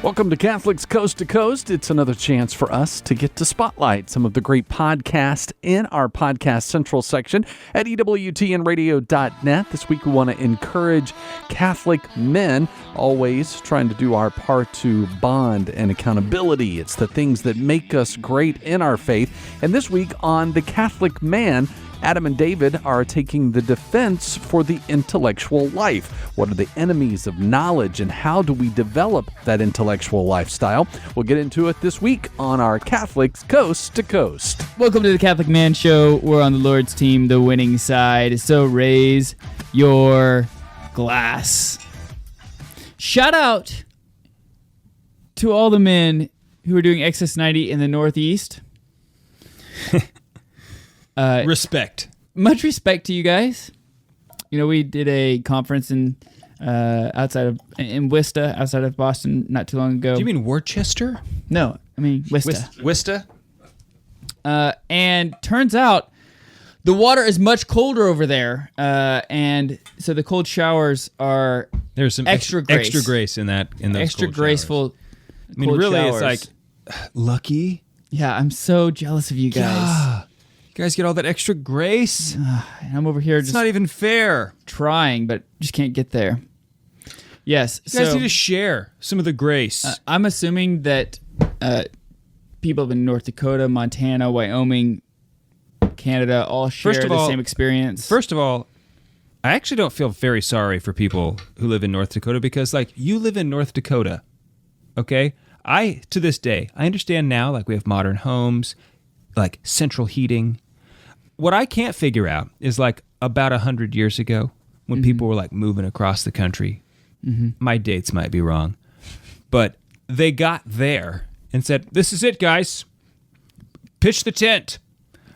Welcome to Catholics Coast to Coast. It's another chance for us to get to spotlight some of the great podcasts in our Podcast Central section at EWTNradio.net. This week we want to encourage Catholic men, always trying to do our part to bond and accountability. It's the things that make us great in our faith. And this week on The Catholic Man, Adam and David are taking the defense for the intellectual life. What are the enemies of knowledge and how do we develop that intellectual lifestyle? We'll get into it this week on our Catholics Coast to Coast. Welcome to the Catholic Man Show. We're on the Lord's team, the winning side. So raise your glass. Shout out to all the men who are doing Excess 90 in the Northeast. Respect. Much respect to you guys. You know, we did a conference in Worcester, outside of Boston, not too long ago. Do you mean Worcester? No, I mean Worcester. Worcester? And turns out the water is much colder over there, and so the cold showers are There's some extra grace in that. In those extra cold graceful. showers. I mean, really, showers. it's like lucky. Yeah, I'm so jealous of you guys. Yeah. You guys get all that extra grace. And I'm over here It's just not even fair. trying, but just can't get there. Yes, You guys need to share some of the grace. I'm assuming that people in North Dakota, Montana, Wyoming, Canada all share the same experience. First of all, I actually don't feel very sorry for people who live in North Dakota because, like, you live in North Dakota, okay? To this day, I understand now, like, we have modern homes, like central heating. What I can't figure out is, like, about 100 years ago when people were, like, moving across the country. My dates might be wrong, but they got there and said, "This is it, guys. Pitch the tent.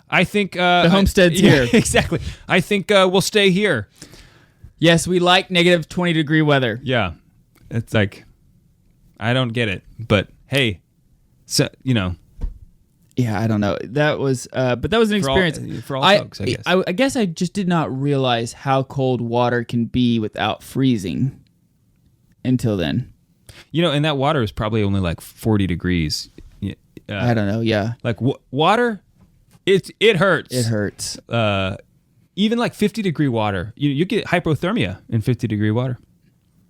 I think the homestead's here." Exactly. I think we'll stay here. Yes, we like negative 20-degree weather. Yeah, it's like I don't get it, but hey, so you know. Yeah, I don't know. That was, but that was an experience for all folks, I guess. I guess I just did not realize how cold water can be without freezing until then. You know, and that water is probably only like 40 degrees. I don't know. Yeah, like water, it hurts. It hurts. Even like 50-degree water, you get hypothermia in 50-degree water.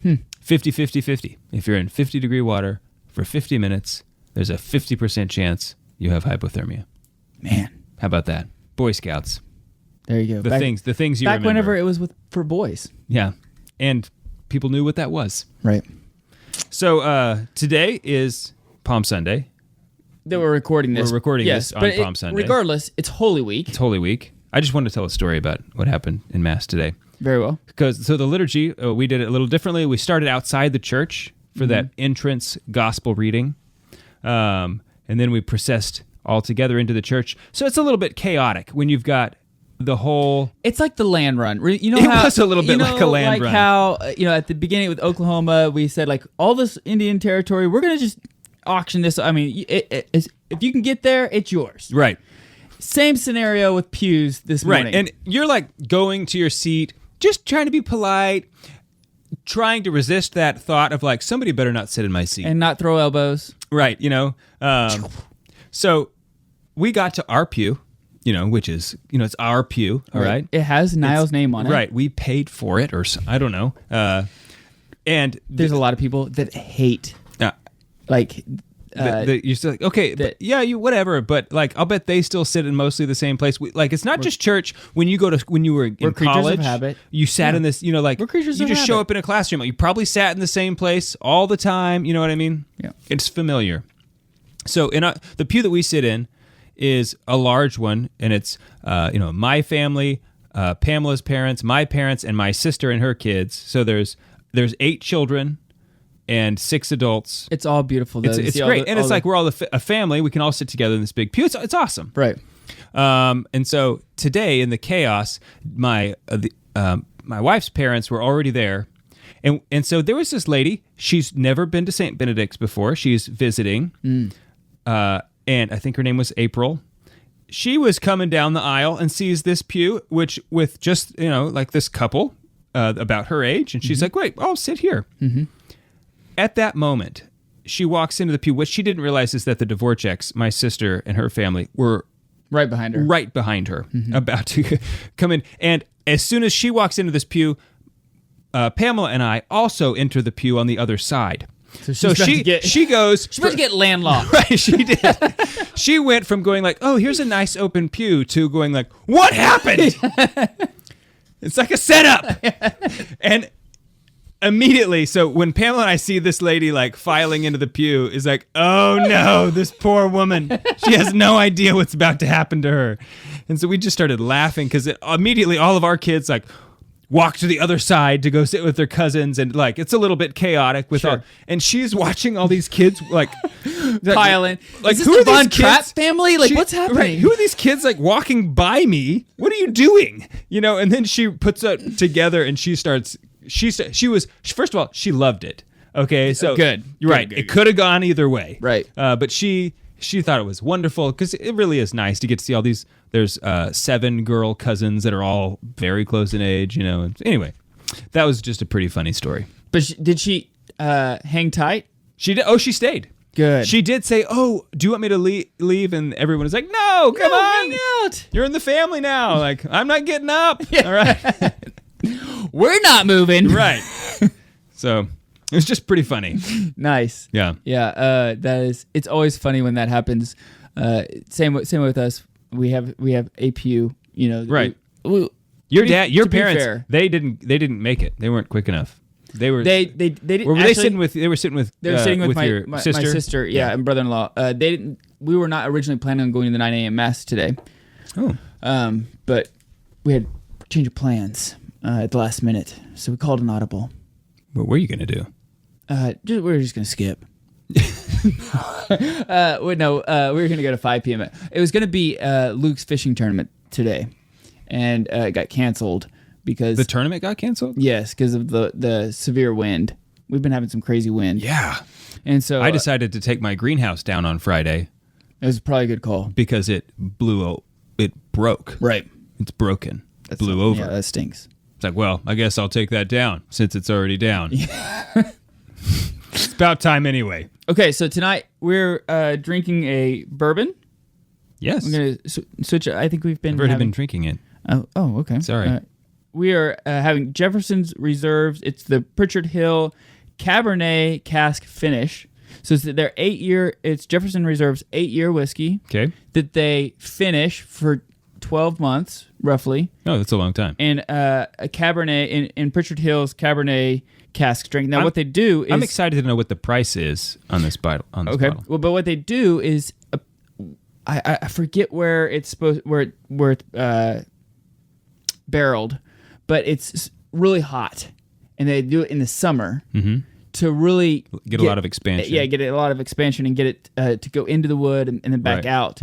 50. If you're in 50-degree water for 50 minutes, there's a 50% chance you have hypothermia. Man, how about that? Boy Scouts. There you go. The things you back remember. Whenever it was for boys. Yeah, and people knew what that was. Right. So today is Palm Sunday. That we're recording this. We're recording this on Palm Sunday. Regardless, it's Holy Week. It's Holy Week. I just wanted to tell a story about what happened in Mass today. Very well. So the liturgy, we did it a little differently. We started outside the church for that entrance gospel reading. And then we processed all together into the church. So it's a little bit chaotic when you've got the whole... It's like the land run. You know, it was a little bit like a land run. Like how, at the beginning with Oklahoma, we said, like, all this Indian territory, we're going to just auction this. I mean, if you can get there, it's yours. Right. Same scenario with pews this morning. Right, and you're like going to your seat, just trying to be polite, trying to resist that thought of like, somebody better not sit in my seat. And not throw elbows. Right, so we got to our pew, which is, it's our pew, all right? It has Niall's name on it. Right, we paid for it, or I don't know. And there's a lot of people that hate, you're still like, okay, you whatever, but like I'll bet they still sit in mostly the same place. It's not just church. When you were in college, of habit. You sat in this, we're creatures you of just habit. show up in a classroom. You probably sat in the same place all the time. You know what I mean? Yeah, it's familiar. So in the pew that we sit in is a large one, and it's my family, Pamela's parents, my parents, and my sister and her kids. So there's 8 children and 6 adults. It's all beautiful, though. It's great. And it's like we're all a family. We can all sit together in this big pew. It's awesome. Right. And so today in the chaos, my wife's parents were already there. And so there was this lady. She's never been to St. Benedict's before. She's visiting. And I think her name was April. She was coming down the aisle and sees this pew, which with just, like this couple about her age. And she's like, wait, I'll sit here. Mm-hmm. At that moment, she walks into the pew. What she didn't realize is that the Dvorak's, my sister and her family, were Right behind her. About to come in. And as soon as she walks into this pew, Pamela and I also enter the pew on the other side. So she goes. She's supposed to get landlocked. Right, she did. She went from going like, "Oh, here's a nice open pew," to going like, "What happened?" It's like a setup. And immediately, so when Pamela and I see this lady like filing into the pew, is like, "Oh no, this poor woman. She has no idea what's about to happen to her." And so we just started laughing because immediately all of our kids like walk to the other side to go sit with their cousins, and like it's a little bit chaotic with all, and she's watching all these kids like piling. Like, is this who are the Von these Trapp kids? family? Like, what's happening? Right, who are these kids like walking by me? What are you doing? You know, and then she puts it together and she starts. She was first of all, she loved it. Okay, so good. You're right. Good. It could have gone either way. Right. But she thought it was wonderful because it really is nice to get to see all these. There's 7 girl cousins that are all very close in age. You know. And anyway, that was just a pretty funny story. But did she hang tight? She did. Oh, she stayed. Good. She did say, "Oh, do you want me to leave?" And everyone was like, "No, come on, hang out. You're in the family now." Like, I'm not getting up. All right, We're not moving. right. So it was just pretty funny. Nice. Yeah. Yeah. That is. It's always funny when that happens. Same with us. We have a pew. You know. Right. Your Your parents, they didn't make it. They weren't quick enough. They were. They didn't. Were actually, they sitting with? They were sitting with. They were sitting with your my sister. My sister, yeah, and brother-in-law. They didn't. We were not originally planning on going to the 9 a.m. mass today. Oh. But we had change of plans at the last minute, so we called an audible. What were you gonna do? We're just gonna skip. We were gonna go to 5 p.m. It was gonna be Luke's fishing tournament today, and it got canceled because The tournament got canceled? Yes, because of the severe wind. We've been having some crazy wind. Yeah. And so I decided to take my greenhouse down on Friday it was probably a good call. because it broke. Right. It's broken. It blew over. Yeah, that stinks. It's like, well, I guess I'll take that down since it's already down. It's about time anyway. Okay, so tonight we're drinking a bourbon. Yes. I'm going to switch. I think we've been I've already been drinking it. Oh, okay. Sorry. We are having Jefferson's Reserves. It's the Pritchard Hill Cabernet cask finish. So it's their 8-year. It's Jefferson Reserve's 8-year whiskey. Okay. That they finish for 12 months roughly. Oh, that's a long time. And a Cabernet in Pritchard Hill's Cabernet cask strength. Now, what they do is I'm excited to know what the price is on this bottle. Okay. Well, but what they do is I forget where it's barreled, but it's really hot, and they do it in the summer to really get a lot of expansion. Yeah, get a lot of expansion and get it to go into the wood and then back out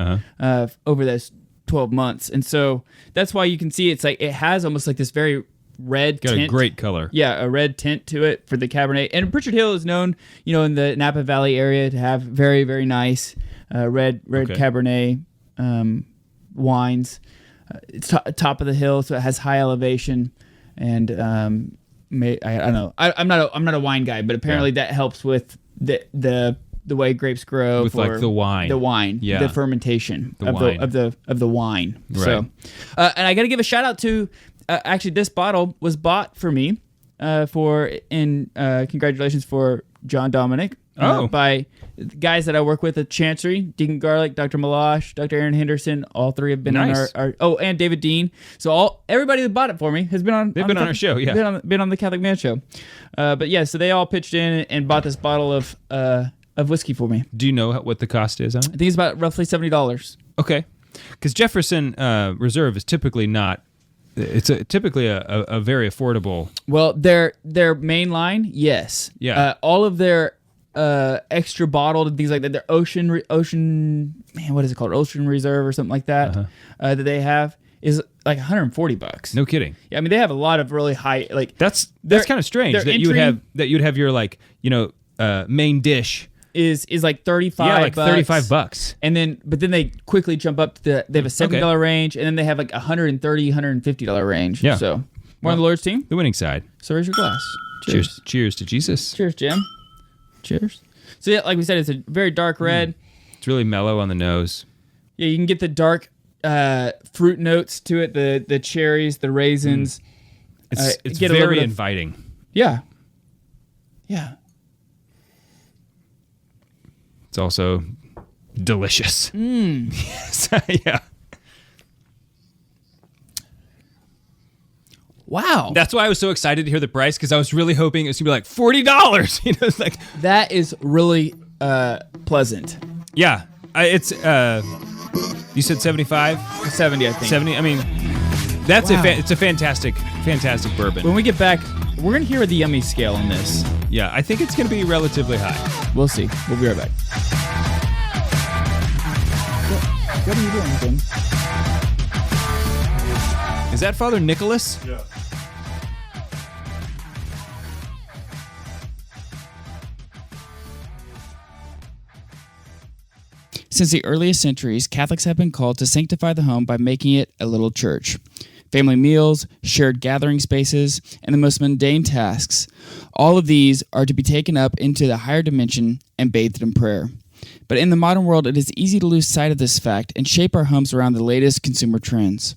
over those 12 months. And so that's why you can see it's like it has almost like this very red Got tint. a great color. Yeah, a red tint to it for the Cabernet. And Pritchard Hill is known, in the Napa Valley area to have very, very nice red Cabernet wines. It's top of the hill, so it has high elevation, and I don't know. I'm not a wine guy, but apparently that helps with the way grapes grow with like the wine, the fermentation of the wine. Right. So, and I got to give a shout out to actually this bottle was bought for me congratulations for John Dominic by guys that I work with at Chancery, Deacon Garlic, Dr. Malash, Dr. Aaron Henderson. All three have been on our and David Dean. So everybody that bought it for me has been on. They've been on our show, yeah. Been on the Catholic Man Show. But yeah, so they all pitched in and bought this bottle of whiskey for me. Do you know what the cost is on it? I think it's about roughly $70. Okay, because Jefferson Reserve is typically not. It's typically a very affordable. Well, their main line, yes. Yeah. All of their extra bottled and things like that. Their ocean, man, what is it called? Ocean Reserve or something like that. That they have is like $140. No kidding. Yeah, I mean they have a lot of really high like. That's kind of strange that you'd have your like main dish is like $35. Yeah, like $35. And then they quickly jump up to they have a $70 range, and then they have like $130, $150 range. Yeah. So we're on the Lord's team. The winning side. So raise your glass. Cheers to Jesus. Cheers, Jim. Cheers. So yeah, like we said, it's a very dark red. It's really mellow on the nose. Yeah, you can get the dark fruit notes to it, the cherries, the raisins. It's get a little very bit of- inviting. Yeah. Yeah. It's also delicious. Yes. Yeah. Wow. That's why I was so excited to hear the price, because I was really hoping it was going to be like $40. You know, it's like, That is really pleasant. yeah. It's, you said 75? 70, I think. 70? I mean, that's Wow. it's a fantastic bourbon. When we get back, we're going to hear the yummy scale on this. Yeah, I think it's going to be relatively high. We'll see. We'll be right back. What are you doing, Ben? Is that Father Nicholas? Yeah. Since the earliest centuries, Catholics have been called to sanctify the home by making it a little church. Family meals, shared gathering spaces, and the most mundane tasks. All of these are to be taken up into the higher dimension and bathed in prayer. But in the modern world, it is easy to lose sight of this fact and shape our homes around the latest consumer trends.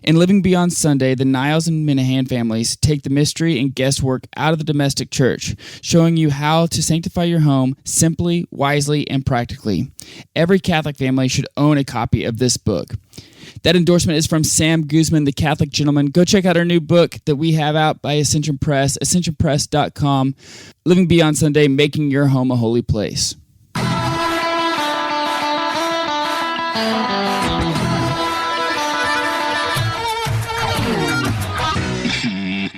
In Living Beyond Sunday, the Niles and Minahan families take the mystery and guesswork out of the domestic church, showing you how to sanctify your home simply, wisely, and practically. Every Catholic family should own a copy of this book. That endorsement is from Sam Guzman, the Catholic gentleman. Go check out our new book that we have out by Ascension Press, ascensionpress.com, Living Beyond Sunday, Making Your Home a Holy Place.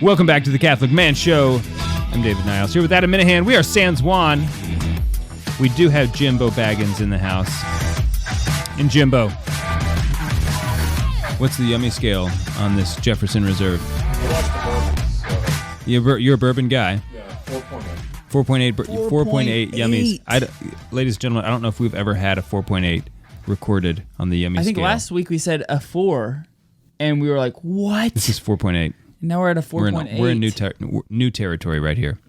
Welcome back to the Catholic Man Show. I'm David Niles here with Adam Minahan. We are Sans Juan. We do have Jimbo Baggins in the house. And Jimbo, what's the yummy scale on this Jefferson Reserve? I like the bourbons. You're a bourbon guy. Yeah, 4.8. 4.8 yummies. Ladies and gentlemen, I don't know if we've ever had a 4.8 recorded on the yummy I think scale. last week we said a 4, and we were like, what? This is 4.8. Now we're at a 4.8. We're in new territory right here.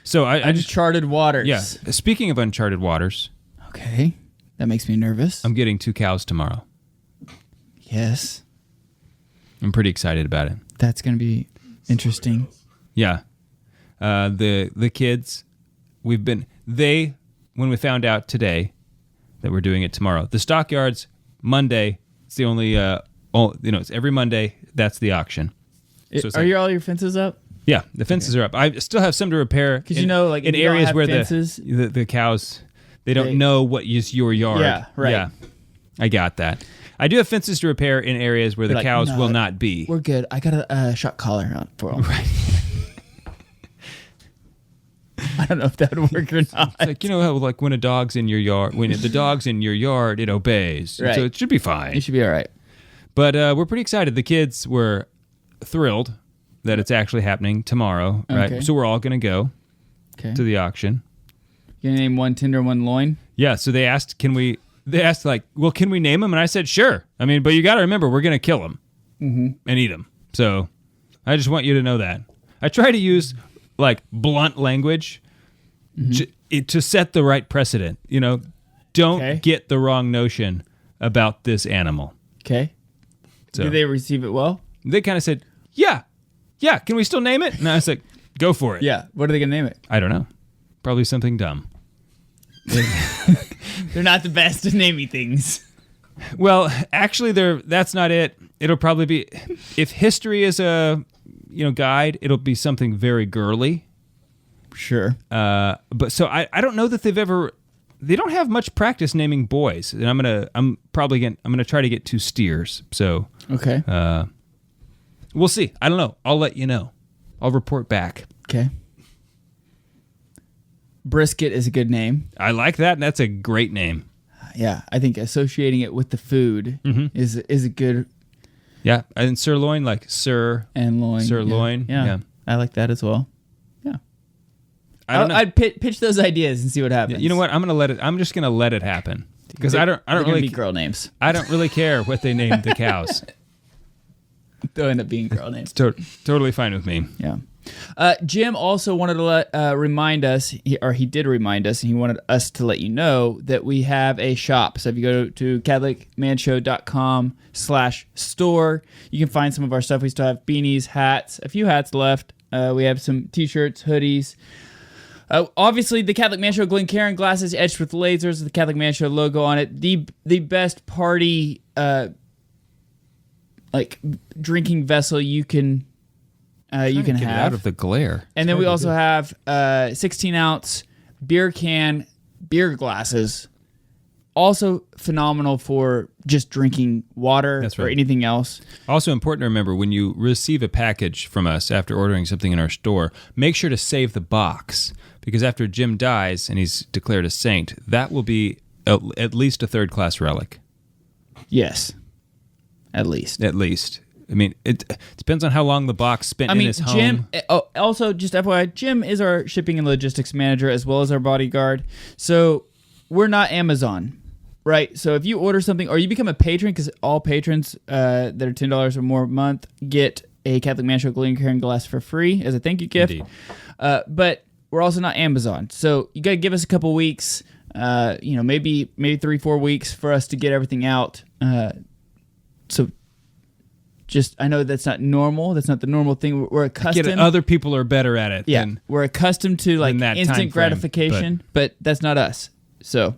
So I just Uncharted waters. yeah. Speaking of uncharted waters, Okay. That makes me nervous. I'm getting 2 cows tomorrow. Yes. I'm pretty excited about it. That's going to be interesting. Yeah. The kids, when we found out today that we're doing it tomorrow. The stockyards, Monday, it's the only, it's every Monday, that's the auction. So it's like- All your fences up? Yeah, the fences are up. I still have some to repair. Because in in if you don't areas have where fences, the cows, they don't know what is your yard. Yeah, right. Yeah, I got that. I do have fences to repair in areas where the like, cows "No, will not be. we're good. I got a shot collar on for them. Right. I don't know if that would work or not. It's like, how like when a dog's in your yard, when the dog's in your yard, it obeys. Right. So it should be fine. You should be all right. But we're pretty excited. The kids were thrilled that it's actually happening tomorrow, right? Okay. So we're all going to go Okay. to the auction. You gonna name one tender, one loin? Yeah, so they asked, can we name them? And I said, sure. I mean, but you got to remember, we're going to kill them and eat them. So I just want you to know that. I try to use like blunt language to set the right precedent. Don't Okay. get the wrong notion about this animal. Okay. So Did they receive it well? they kind of said, yeah, can we still name it? And I was like, go for it. Yeah. What are they gonna name it? I don't know. Probably something dumb. They're not the best at naming things. Well, actually, that's not it. It'll probably be, if history is a guide, it'll be something very girly. Sure. But so I don't know that they don't have much practice naming boys, and I'm gonna try to get 2 steers. So Okay. we'll see. I don't know. I'll let you know. I'll report back. Okay. Brisket is a good name. I like that, and that's a great name. Yeah, I think associating it with the food is a good Yeah, and sirloin, like sir. and loin. Sirloin, yeah. I like that as well. Yeah. I don't know. I'd pitch those ideas and see what happens. You know what? I'm just gonna let it happen because I don't They're gonna really be girl names. I don't really care what they name the cows. They'll end up being girl names. Totally fine with me. Yeah. Jim also wanted to remind us, he did remind us, and he wanted us to let you know that we have a shop. So if you go to CatholicManShow.com/store, you can find some of our stuff. We still have beanies, hats, a few hats left. We have some t-shirts, hoodies. Obviously, the Catholic Man Show Glencairn glasses etched with lasers, the Catholic Man Show logo on it. The best party drinking vessel you can Get have out of the glare. And then we also have 16-ounce beer can beer glasses. Also phenomenal for just drinking water or anything else. Also important to remember, when you receive a package from us after ordering something in our store, make sure to save the box, because after Jim dies and he's declared a saint, that will be at least a third-class relic. Yes. At least. I mean, it depends on how long the box spent in his home. Jim, also, just FYI, Jim is our shipping and logistics manager as well as our bodyguard. So we're not Amazon, right? So if you order something or you become a patron, because all patrons that are $10 or more a month get a Catholic Man Show Glencairn glass for free as a thank you gift. Indeed. But we're also not Amazon. So you got to give us a couple weeks, maybe 3-4 weeks for us to get everything out. I know that's not normal. That's not the normal thing. We're accustomed. Other people are better at it. Yeah, we're accustomed to instant gratification, but that's not us. So,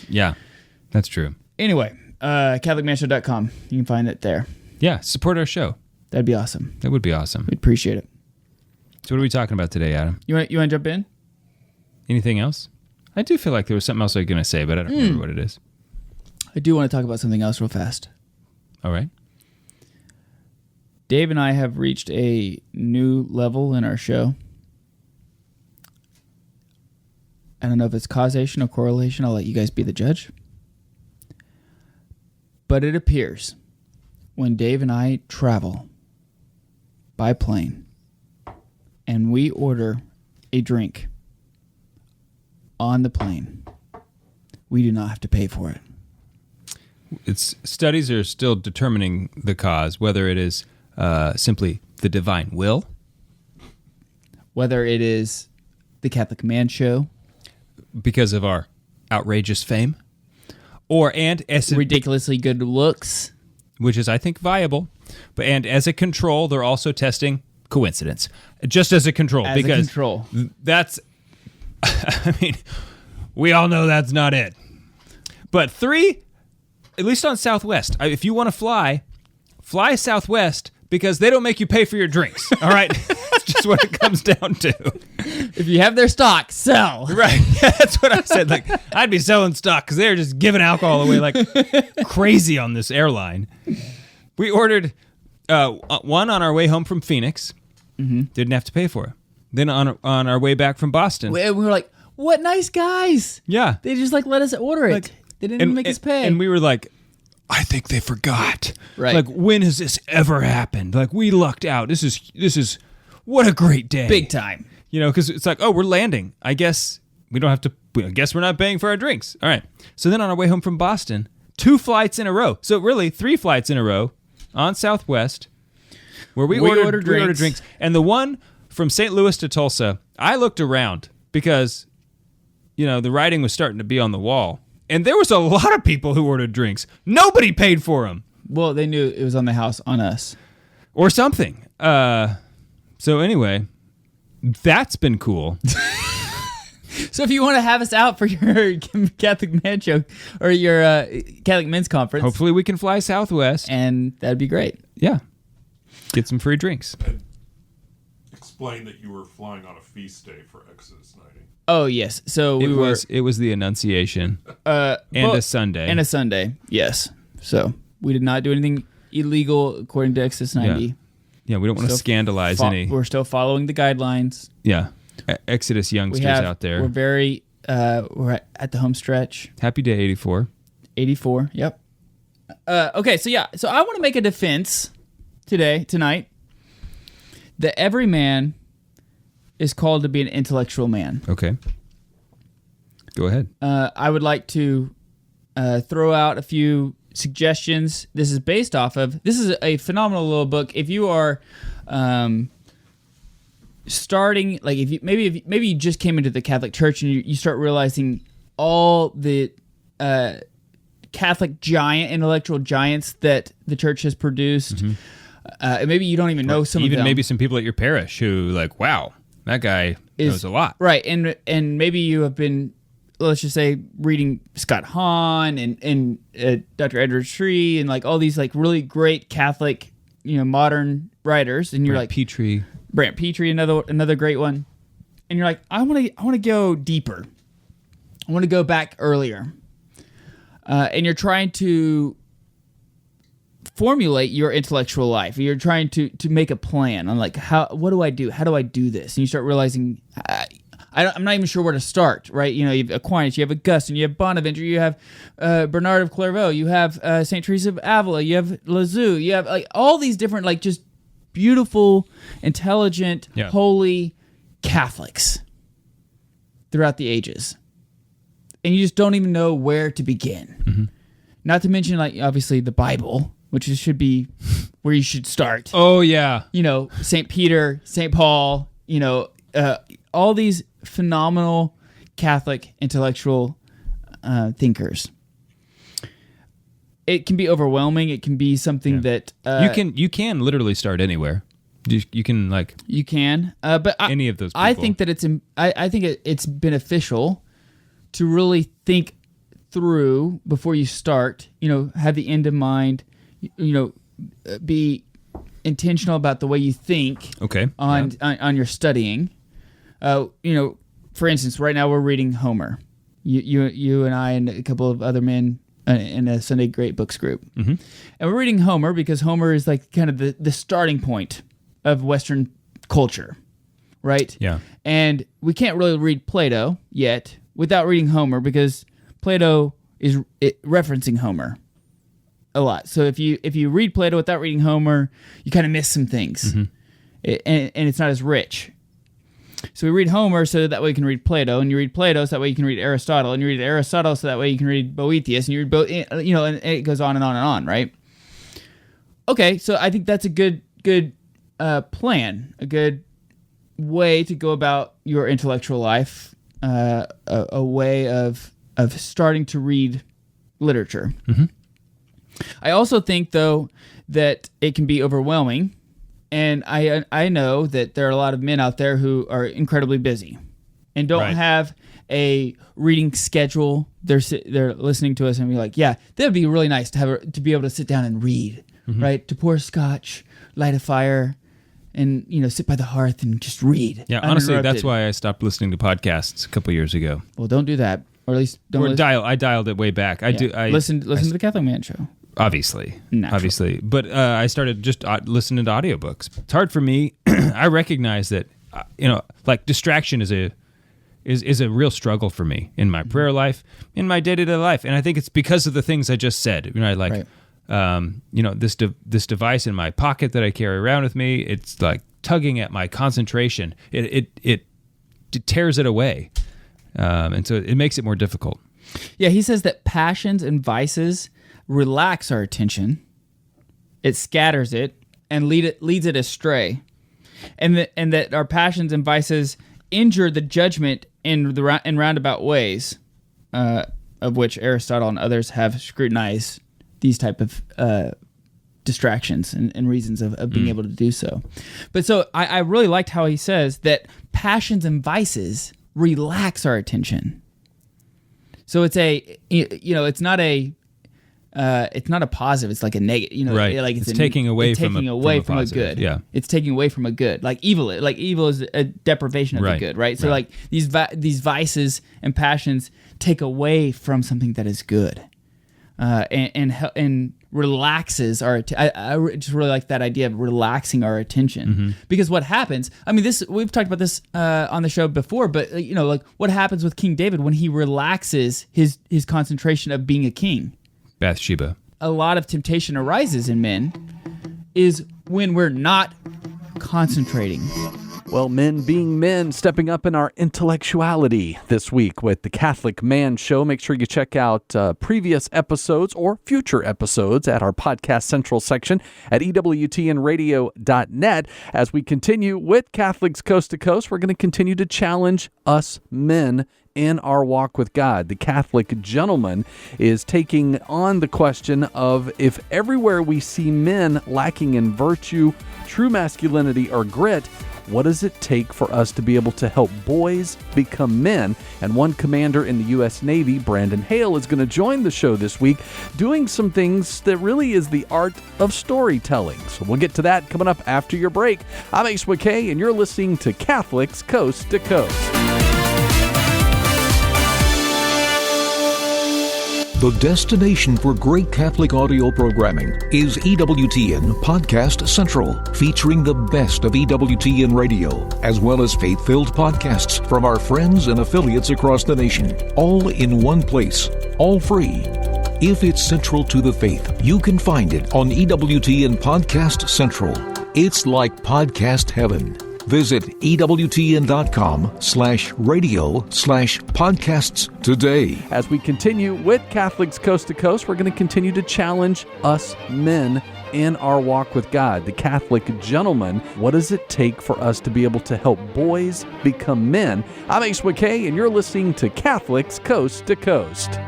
yeah, that's true. Anyway, CatholicManShow.com. You can find it there. Yeah, support our show. That'd be awesome. That would be awesome. We'd appreciate it. So what are we talking about today, Adam? You want to jump in? Anything else? I do feel like there was something else I was going to say, but I don't remember what it is. I do want to talk about something else real fast. All right. Dave and I have reached a new level in our show. I don't know if it's causation or correlation. I'll let you guys be the judge. But it appears when Dave and I travel by plane and we order a drink on the plane, we do not have to pay for it. Studies are still determining the cause, whether it is simply the divine will, whether it is the Catholic Man Show, because of our outrageous fame, and ridiculously good looks, which is, I think, viable. And as a control, they're also testing coincidence, just as a control, that's. I mean, we all know that's not it. But 3, at least on Southwest, if you want to fly Southwest, because they don't make you pay for your drinks. All right? That's just what it comes down to. If you have their stock, sell. Right. That's what I said. I'd be selling stock because they're just giving alcohol away like crazy on this airline. We ordered one on our way home from Phoenix. Mm-hmm. Didn't have to pay for it. Then on our way back from Boston. We were like, what nice guys. Yeah. They just let us order it. They didn't even make us pay. And we were like, I think they forgot. Right. When has this ever happened? We lucked out. This is what a great day. Big time. Because it's we're landing. I guess we don't have to. I guess we're not paying for our drinks. All right. So then on our way home from Boston, 2 flights in a row. So really 3 flights in a row on Southwest, where we ordered drinks. And the one from St. Louis to Tulsa, I looked around because, the writing was starting to be on the wall. And there was a lot of people who ordered drinks. Nobody paid for them. Well, they knew it was on the house on us. Or something. So anyway, that's been cool. So if you want to have us out for your Catholic Man Show or your Catholic Men's Conference. Hopefully we can fly Southwest. And that'd be great. Yeah. Get some free drinks. Explain that you were flying on a feast day for Exodus 90. Oh, yes. So it was the Annunciation. And a Sunday. And a Sunday, yes. So we did not do anything illegal according to Exodus 90. Yeah, we don't want to scandalize any. We're still following the guidelines. Yeah. Exodus youngsters out there. We're very, we're at the home stretch. Happy day 84. 84, yep. Okay, so I want to make a defense tonight, that every man is called to be an intellectual man. Okay. Go ahead. I would like to throw out a few suggestions. This is based off of... This is a phenomenal little book. If you are starting, like if maybe you just came into the Catholic Church and you start realizing all the Catholic intellectual giants that the church has produced. And maybe you don't even know some of them. Even maybe some people at your parish who like, wow, that guy knows a lot. Right, and maybe you have been, let's just say, reading Scott Hahn and Dr. Edward Shree and like all these like really great Catholic, modern writers, and you're Brant Petrie, another great one, and you're like, I want to go deeper. I want to go back earlier, and you're trying to formulate your intellectual life. You're trying to make a plan on like what do I do? How do I do this? And you start realizing I'm not even sure where to start. Right? You have Aquinas, you have Augustine, you have Bonaventure, you have Bernard of Clairvaux, you have Saint Teresa of Avila, you have Lisieux, you have like all these different like just beautiful, intelligent, holy Catholics throughout the ages, and you just don't even know where to begin. Not to mention like obviously the Bible, which should be where you should start. Oh, yeah. St. Peter, St. Paul, all these phenomenal Catholic intellectual thinkers. It can be overwhelming. It can be something that... you can literally start anywhere. You can, like... You can. But any of those people. I think that it's beneficial to really think through before you start, have the end in mind, be intentional about the way you think on your studying. For instance, right now we're reading Homer. You and I and a couple of other men in a Sunday Great Books group. And we're reading Homer because Homer is like kind of the starting point of Western culture, right? Yeah. And we can't really read Plato yet without reading Homer because Plato is referencing Homer a lot. So if you read Plato without reading Homer, you kind of miss some things, and it's not as rich. So we read Homer so that way you can read Plato, and you read Plato so that way you can read Aristotle, and you read Aristotle so that way you can read Boethius, and you read and it goes on and on and on, right? Okay, so I think that's a good plan, a good way to go about your intellectual life, a way of starting to read literature. I also think, though, that it can be overwhelming, and I know that there are a lot of men out there who are incredibly busy and don't have a reading schedule. They're listening to us and be like, yeah, that would be really nice to be able to sit down and read, right? To pour scotch, light a fire, and sit by the hearth and just read. Yeah, honestly, that's why I stopped listening to podcasts a couple years ago. Well, don't do that. Or at least don't I dialed it way back. I listen to the Catholic Man Show. Obviously, but I started just listening to audiobooks. It's hard for me. I recognize that like distraction is a real struggle for me in my prayer life, in my day-to-day life, and I think it's because of the things I just said. This device in my pocket that I carry around with me. It's like tugging at my concentration. It tears it away. And so it makes it more difficult. Yeah, he says that passions and vices relax our attention, it scatters it, and leads it astray, and that our passions and vices injure the judgment in roundabout ways, of which Aristotle and others have scrutinized these type of distractions and reasons of being able to do so. But so I really liked how he says that passions and vices relax our attention. So it's it's not a positive. It's like a negative. Right. Like it's taking away from a good. Yeah. It's taking away from a good. Like evil is a deprivation of the good. Right. So like these vices and passions take away from something that is good, and relaxes our. I just really like that idea of relaxing our attention, because what happens? I mean, we've talked about this on the show before, but like what happens with King David when he relaxes his concentration of being a king. Bathsheba. A lot of temptation arises in men is when we're not concentrating, Well, men being men, stepping up in our intellectuality this week with the Catholic Man Show. Make sure you check out previous episodes or future episodes at our Podcast Central section at EWTNradio.net. As we continue with Catholics Coast to Coast, we're going to continue to challenge us men in our walk with God. The Catholic Gentleman is taking on the question of if everywhere we see men lacking in virtue, true masculinity, or grit, what does it take for us to be able to help boys become men? And one commander in the U.S. Navy, Brandon Hale, is going to join the show this week doing some things that really is the art of storytelling. So we'll get to that coming up after your break. I'm Ace McKay, and you're listening to Catholics Coast to Coast. The destination for great Catholic audio programming is EWTN Podcast Central, featuring the best of EWTN radio, as well as faith-filled podcasts from our friends and affiliates across the nation, all in one place, all free. If it's central to the faith, you can find it on EWTN Podcast Central. It's like podcast heaven. Visit EWTN.com/radio/podcasts today. As we continue with Catholics Coast to Coast, we're going to continue to challenge us men in our walk with God. The Catholic Gentleman, what does it take for us to be able to help boys become men? I'm Ace McKay, and you're listening to Catholics Coast to Coast.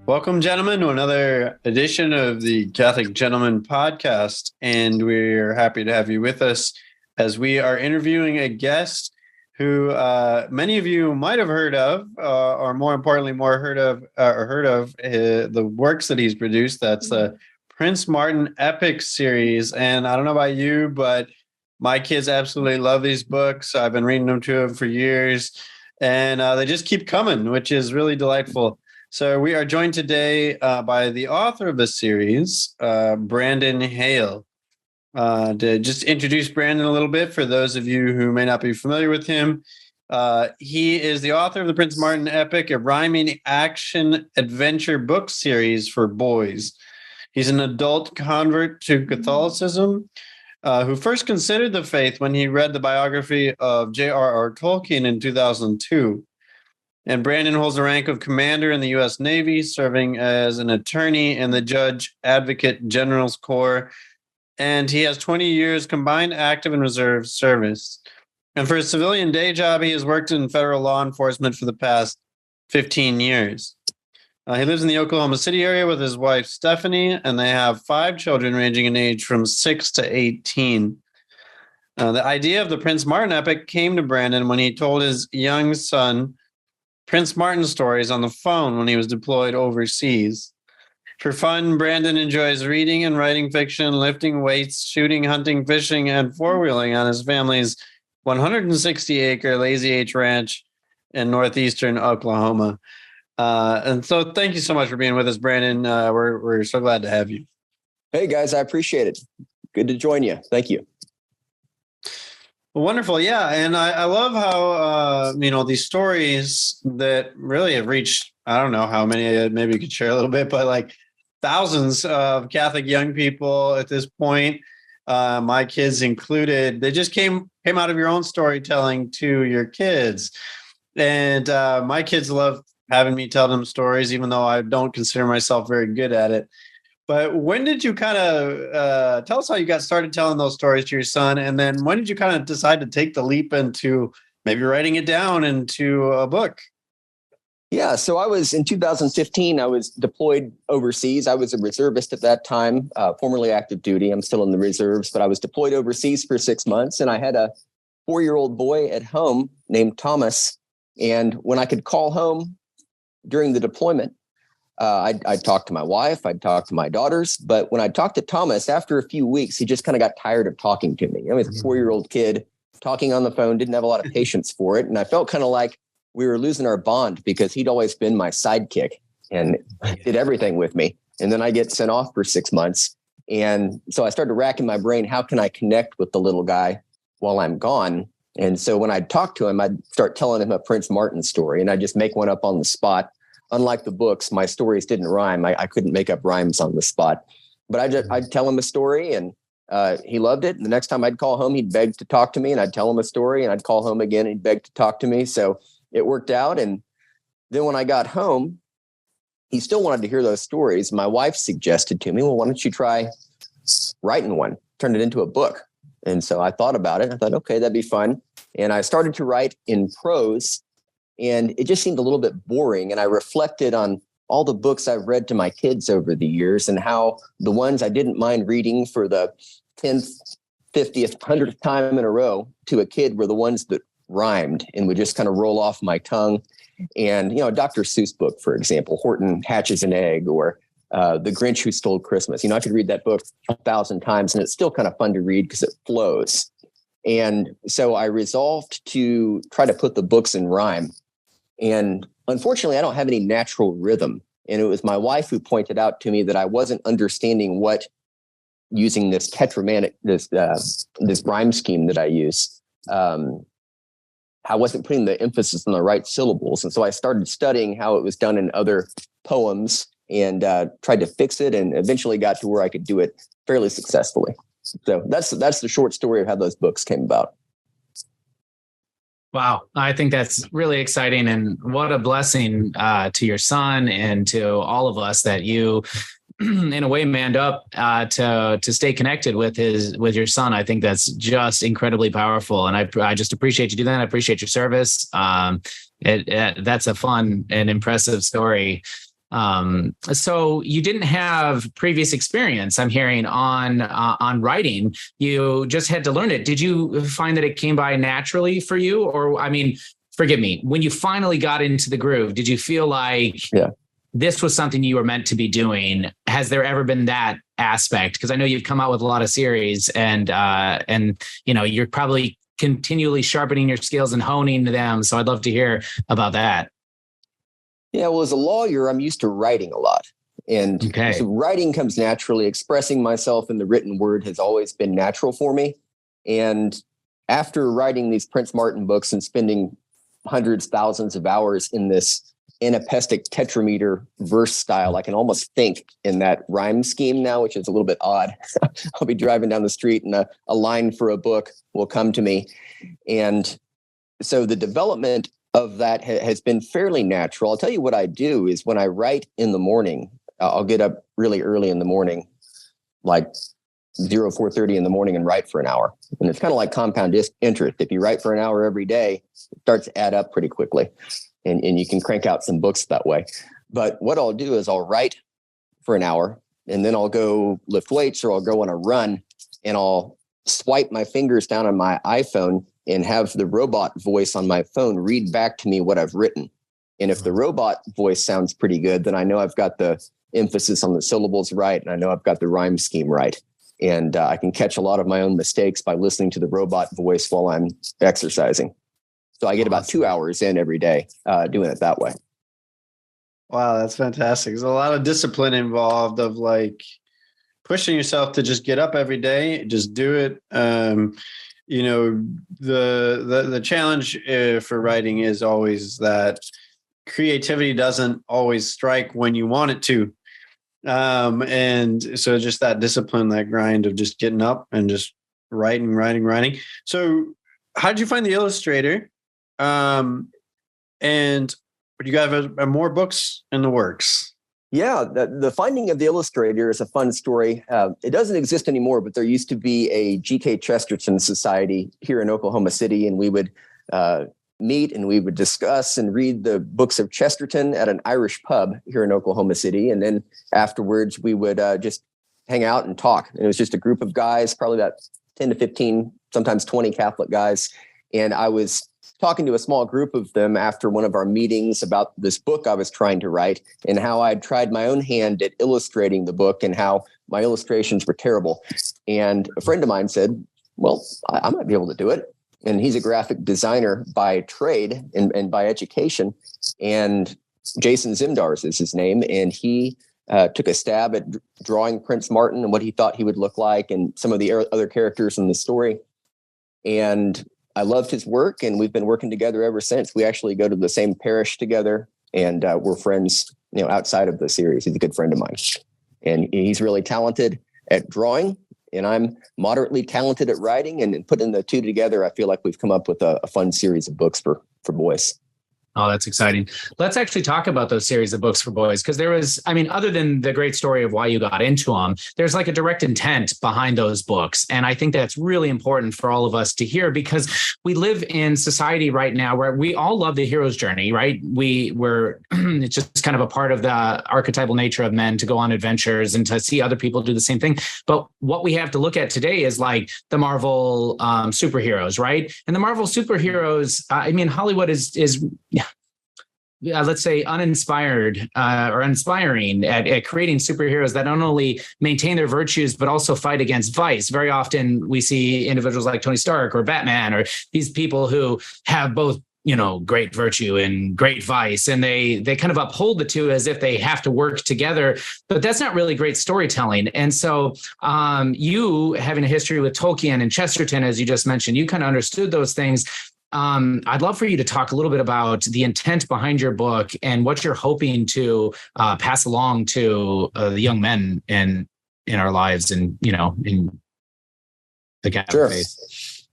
Welcome, gentlemen, to another edition of the Catholic Gentleman podcast, and we're happy to have you with us as we are interviewing a guest who many of you might have heard of, or more importantly, heard of the works that he's produced. That's the Prince Martin Epic series. And I don't know about you, but my kids absolutely love these books. I've been reading them to them for years, and they just keep coming, which is really delightful. So we are joined today by the author of the series, Brandon Hale. To just introduce Brandon a little bit for those of you who may not be familiar with him, he is the author of the Prince Martin Epic, a rhyming action adventure book series for boys. He's an adult convert to Catholicism who first considered the faith when he read the biography of J.R.R. Tolkien in 2002. And Brandon holds the rank of commander in the U.S. Navy, serving as an attorney in the Judge Advocate General's Corps. And he has 20 years combined active and reserve service. And for his civilian day job, he has worked in federal law enforcement for the past 15 years. He lives in the Oklahoma City area with his wife, Stephanie, and they have 5 children ranging in age from 6 to 18. The idea of the Prince Martin Epic came to Brandon when he told his young son Prince Martin stories on the phone when he was deployed overseas. For fun, Brandon enjoys reading and writing fiction, lifting weights, shooting, hunting, fishing, and four-wheeling on his family's 160-acre Lazy H Ranch in northeastern Oklahoma. And so thank you so much for being with us, Brandon. We're so glad to have you. Hey, guys, I appreciate it. Good to join you. Thank you. Well, wonderful. Yeah. And I love how, these stories that really have reached, I don't know how many, maybe you could share a little bit, but like thousands of Catholic young people at this point, my kids included, they just came out of your own storytelling to your kids. And my kids love having me tell them stories, even though I don't consider myself very good at it. But when did you kind of tell us how you got started telling those stories to your son? And then when did you kind of decide to take the leap into maybe writing it down into a book? Yeah, so I was in 2015, I was deployed overseas. I was a reservist at that time, formerly active duty. I'm still in the reserves, but I was deployed overseas for 6 months. And I had a 4-year-old boy at home named Thomas. And when I could call home during the deployment, I'd talk to my wife, I'd talk to my daughters. But when I talked to Thomas, after a few weeks, he just kind of got tired of talking to me. I mean, he's a 4-year-old kid talking on the phone, didn't have a lot of patience for it. And I felt kind of like we were losing our bond because he'd always been my sidekick and did everything with me. And then I get sent off for 6 months. And so I started racking my brain, how can I connect with the little guy while I'm gone? And so when I'd talk to him, I'd start telling him a Prince Martin story, and I'd just make one up on the spot. Unlike the books, my stories didn't rhyme. I couldn't make up rhymes on the spot. But I'd tell him a story, and He loved it. And the next time I'd call home, he'd beg to talk to me, and I'd tell him a story, and I'd call home again, and he'd beg to talk to me. So it worked out. And then when I got home, he still wanted to hear those stories. My wife suggested to me, well, why don't you try writing one, turn it into a book? And so I thought about it. I thought, okay, that'd be fun. And I started to write in prose, and it just seemed a little bit boring. And I reflected on all the books I've read to my kids over the years, and how the ones I didn't mind reading for the 10th, 50th, 100th time in a row to a kid were the ones that rhymed and would just kind of roll off my tongue. And, a Dr. Seuss book, for example, Horton Hatches an Egg, or The Grinch Who Stole Christmas. I could read that book 1,000 times, and it's still kind of fun to read because it flows. And so I resolved to try to put the books in rhyme. And unfortunately, I don't have any natural rhythm. And it was my wife who pointed out to me that I wasn't understanding what using this tetragrammatic, this rhyme scheme that I use. I wasn't putting the emphasis on the right syllables. And so I started studying how it was done in other poems, and tried to fix it, and eventually got to where I could do it fairly successfully. So that's the short story of how those books came about. Wow. I think that's really exciting, and what a blessing to your son and to all of us that you in a way manned up to stay connected with your son. I think that's just incredibly powerful. And I just appreciate you doing that. I appreciate your service. That's a fun and impressive story. So you didn't have previous experience, I'm hearing, on writing. You just had to learn it. Did you find that it came by naturally for you? Or, forgive me, when you finally got into the groove, did you feel like this was something you were meant to be doing? Has there ever been that aspect? Because I know you've come out with a lot of series, and you're probably continually sharpening your skills and honing them. So I'd love to hear about that. Yeah, well, as a lawyer, I'm used to writing a lot. And so writing comes naturally. Expressing myself in the written word has always been natural for me. And after writing these Prince Martin books and spending hundreds, thousands of hours in this anapestic tetrameter verse style, I can almost think in that rhyme scheme now, which is a little bit odd. I'll be driving down the street and a line for a book will come to me. And so the development of that has been fairly natural. I'll tell you what I do is when I write in the morning, I'll get up really early in the morning, like 4:30 in the morning, and write for an hour. And it's kind of like compound interest. If you write for an hour every day, it starts to add up pretty quickly. And you can crank out some books that way. But what I'll do is I'll write for an hour, and then I'll go lift weights, or I'll go on a run, and I'll swipe my fingers down on my iPhone and have the robot voice on my phone read back to me what I've written. And if the robot voice sounds pretty good, then I know I've got the emphasis on the syllables right, and I know I've got the rhyme scheme right. And I can catch a lot of my own mistakes by listening to the robot voice while I'm exercising. So I get about 2 hours in every day doing it that way. Wow, that's fantastic. There's a lot of discipline involved, of like pushing yourself to just get up every day, just do it. The challenge for writing is always that creativity doesn't always strike when you want it to. And so just that discipline, that grind of just getting up and just writing. So how did you find the illustrator? And do you guys have more books in the works? Yeah, the finding of the illustrator is a fun story. It doesn't exist anymore, but there used to be a G.K. Chesterton Society here in Oklahoma City, and we would meet and we would discuss and read the books of Chesterton at an Irish pub here in Oklahoma City. And then afterwards, we would just hang out and talk. And it was just a group of guys, probably about 10 to 15, sometimes 20 Catholic guys. And I was talking to a small group of them after one of our meetings about this book I was trying to write, and how I'd tried my own hand at illustrating the book and how my illustrations were terrible. And a friend of mine said, well, I might be able to do it. And he's a graphic designer by trade and by education. And Jason Zimdars is his name. And he took a stab at drawing Prince Martin and what he thought he would look like and some of the other characters in the story. And I loved his work, and we've been working together ever since. We actually go to the same parish together, and we're friends, outside of the series. He's a good friend of mine, and he's really talented at drawing, and I'm moderately talented at writing, and putting the two together, I feel like we've come up with a fun series of books for boys. Oh, that's exciting. Let's actually talk about those series of books for boys, because there was, I mean, other than the great story of why you got into them, there's like a direct intent behind those books. And I think that's really important for all of us to hear, because we live in society right now where we all love the hero's journey, right? We're it's just kind of a part of the archetypal nature of men to go on adventures and to see other people do the same thing. But what we have to look at today is like the Marvel superheroes, right? And the Marvel superheroes, I mean, Hollywood is let's say uninspired or inspiring at creating superheroes that not only maintain their virtues, but also fight against vice. Very often we see individuals like Tony Stark or Batman, or these people who have both, you know, great virtue and great vice, and they kind of uphold the two as if they have to work together, but that's not really great storytelling. And so you, having a history with Tolkien and Chesterton, as you just mentioned, you kind of understood those things. I'd love for you to talk a little bit about the intent behind your book and what you're hoping to pass along to the young men in our lives, and, you know, in the Catholic faith.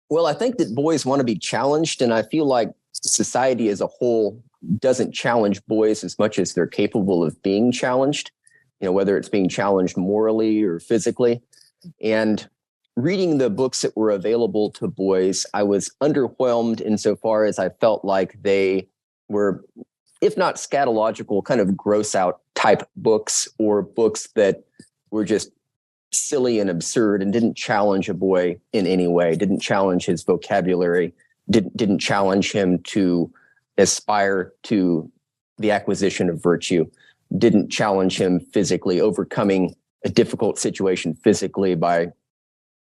Well, I think that boys want to be challenged, and I feel like society as a whole doesn't challenge boys as much as they're capable of being challenged, you know, whether it's being challenged morally or physically. And reading the books that were available to boys, I was underwhelmed insofar as I felt like they were, if not scatological, kind of gross out type books, or books that were just silly and absurd and didn't challenge a boy in any way, didn't challenge his vocabulary, didn't challenge him to aspire to the acquisition of virtue, didn't challenge him physically, overcoming a difficult situation physically by,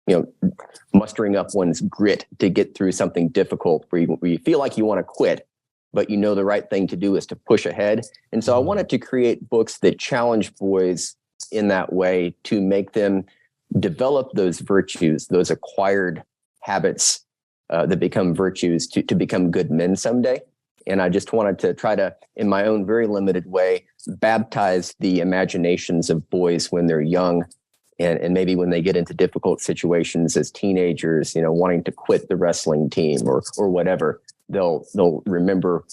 you know, mustering up one's grit to get through something difficult where you feel like you want to quit, but you know the right thing to do is to push ahead. And so I wanted to create books that challenge boys in that way, to make them develop those virtues, those acquired habits that become virtues, to become good men someday. And I just wanted to try to, in my own very limited way, baptize the imaginations of boys when they're young, and maybe when they get into difficult situations as teenagers, you know, wanting to quit the wrestling team or whatever, they'll remember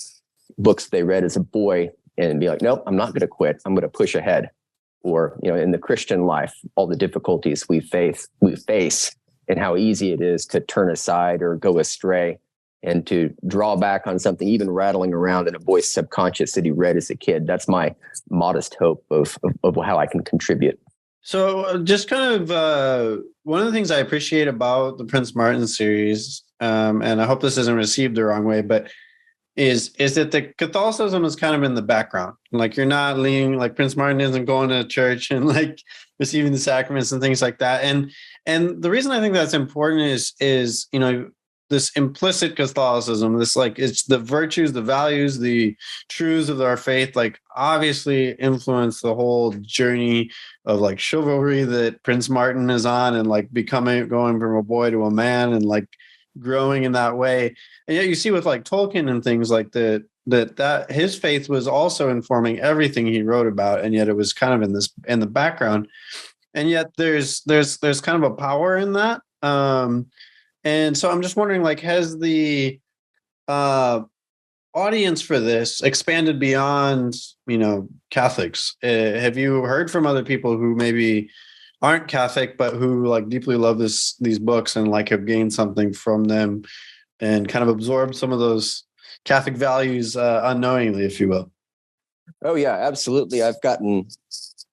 books they read as a boy and be like, nope, I'm not going to quit. I'm going to push ahead. Or, you know, in the Christian life, all the difficulties we face and how easy it is to turn aside or go astray, and to draw back on something, even rattling around in a boy's subconscious that he read as a kid. That's my modest hope of how I can contribute. So just kind of one of the things I appreciate about the Prince Martin series, and I hope this isn't received the wrong way, but is that the Catholicism is kind of in the background. Like, you're not leaning, like Prince Martin isn't going to church and like receiving the sacraments and things like that. And the reason I think that's important is, you know, this implicit Catholicism, this, like, it's the virtues, the values, the truths of our faith, like, obviously influence the whole journey of like chivalry that Prince Martin is on, and like going from a boy to a man, and like growing in that way. And yet you see with like Tolkien and things like that his faith was also informing everything he wrote about, and yet it was kind of in the background. And yet there's kind of a power in that. And so I'm just wondering, like, has the audience for this expanded beyond, you know, Catholics? Have you heard from other people who maybe aren't Catholic, but who like deeply love these books and like have gained something from them and kind of absorbed some of those Catholic values unknowingly, if you will? Oh yeah, absolutely. I've gotten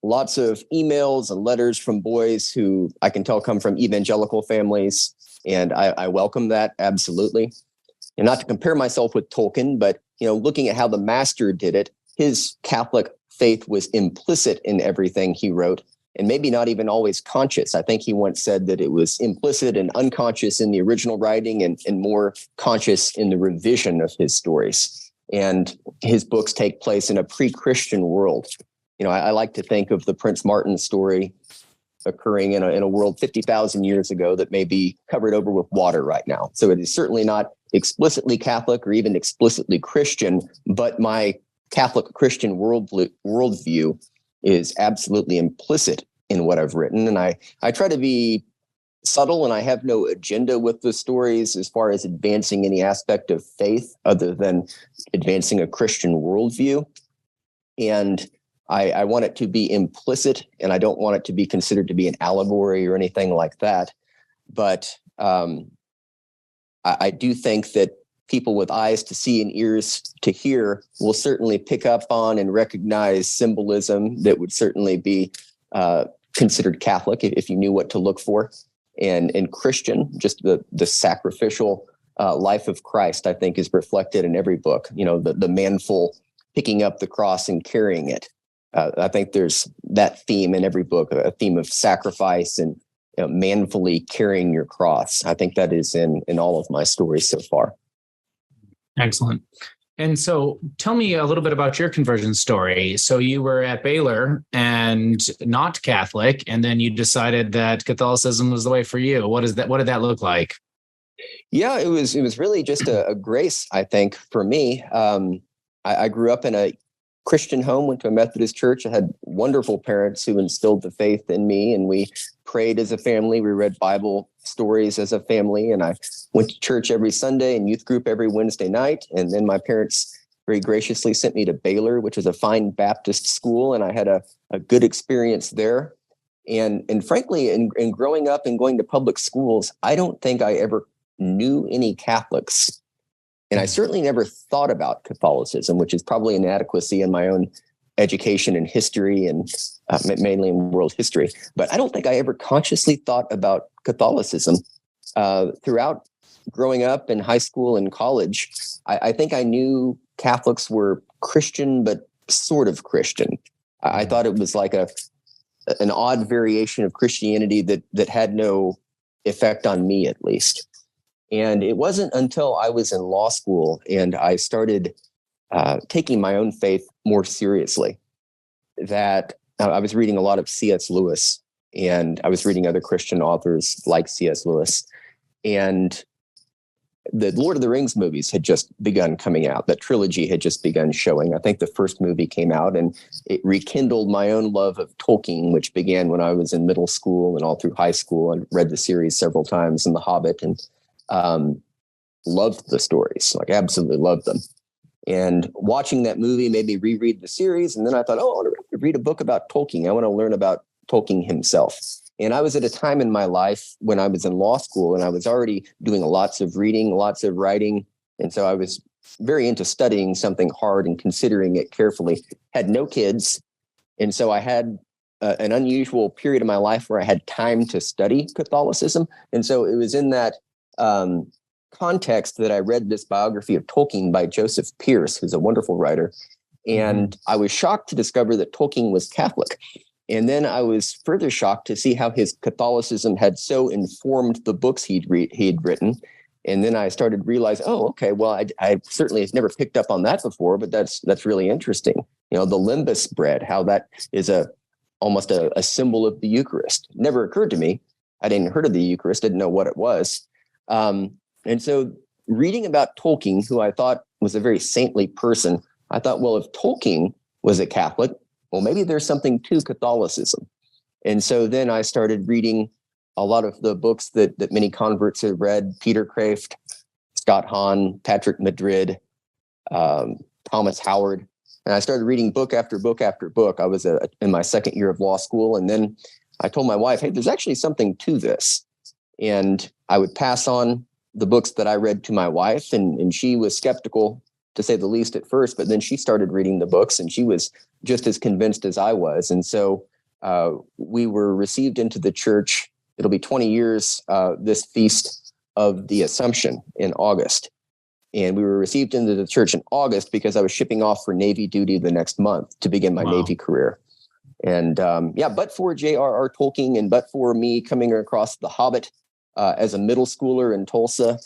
lots of emails and letters from boys who I can tell come from evangelical families, and I welcome that, absolutely. And not to compare myself with Tolkien, but, you know, looking at how the master did it, his Catholic faith was implicit in everything he wrote, and maybe not even always conscious. I think he once said that it was implicit and unconscious in the original writing, and more conscious in the revision of his stories. And his books take place in a pre-Christian world. You know, I like to think of the Prince Martin story occurring in a world 50,000 years ago that may be covered over with water right now. So it is certainly not explicitly Catholic or even explicitly Christian, but my Catholic Christian worldview is absolutely implicit in what I've written. And I try to be subtle, and I have no agenda with the stories as far as advancing any aspect of faith other than advancing a Christian worldview. And I want it to be implicit, and I don't want it to be considered to be an allegory or anything like that. But I do think that people with eyes to see and ears to hear will certainly pick up on and recognize symbolism that would certainly be considered Catholic if you knew what to look for, and Christian, just the sacrificial life of Christ, I think, is reflected in every book. You know, the manful picking up the cross and carrying it. I think there's that theme in every book, a theme of sacrifice and manfully carrying your cross. I think that is in all of my stories so far. Excellent. And so tell me a little bit about your conversion story. So you were at Baylor and not Catholic, and then you decided that Catholicism was the way for you. What did that look like? Yeah, it was really just a grace, I think, for me. I grew up in a Christian home, went to a Methodist church. I had wonderful parents who instilled the faith in me, and we prayed as a family. We read Bible stories as a family, and I went to church every Sunday and youth group every Wednesday night. And then my parents very graciously sent me to Baylor, which is a fine Baptist school, and I had a good experience there. And frankly, in growing up and going to public schools, I don't think I ever knew any Catholics. And I certainly never thought about Catholicism, which is probably an inadequacy in my own education and history, and mainly in world history. But I don't think I ever consciously thought about Catholicism. Throughout growing up in high school and college, I think I knew Catholics were Christian, but sort of Christian. I thought it was like an odd variation of Christianity that had no effect on me, at least. And it wasn't until I was in law school and I started taking my own faith more seriously that I was reading a lot of C.S. Lewis, and I was reading other Christian authors like C.S. Lewis. And the Lord of the Rings movies had just begun coming out. That trilogy had just begun showing. I think the first movie came out, and it rekindled my own love of Tolkien, which began when I was in middle school and all through high school. I read the series several times, and The Hobbit, and loved the stories, like absolutely loved them. And watching that movie made me reread the series. And then I thought, I want to read a book about Tolkien. I want to learn about Tolkien himself. And I was at a time in my life when I was in law school, and I was already doing lots of reading, lots of writing. And so I was very into studying something hard and considering it carefully. Had no kids. And so I had an unusual period of my life where I had time to study Catholicism. And so it was in that context that I read this biography of Tolkien by Joseph Pierce, who's a wonderful writer. And I was shocked to discover that Tolkien was Catholic. And then I was further shocked to see how his Catholicism had so informed the books he'd written. And then I started realizing, okay, well, I certainly have never picked up on that before, but that's really interesting. You know, the limbus bread, how that is almost a symbol of the Eucharist. Never occurred to me. I didn't heard of the Eucharist, didn't know what it was. And so reading about Tolkien, who I thought was a very saintly person, I thought, well, if Tolkien was a Catholic, well, maybe there's something to Catholicism. And so then I started reading a lot of the books that many converts had read: Peter Kraft, Scott Hahn, Patrick Madrid, Thomas Howard. And I started reading book after book after book. I was in my second year of law school. And then I told my wife, hey, there's actually something to this. And I would pass on the books that I read to my wife, and she was skeptical, to say the least, at first, but then she started reading the books, and she was just as convinced as I was. And so we were received into the church. It'll be 20 years this feast of the Assumption in August. And we were received into the church in August because I was shipping off for Navy duty the next month to begin my Navy career. And but for J.R.R. Tolkien, and but for me coming across The Hobbit as a middle schooler in Tulsa,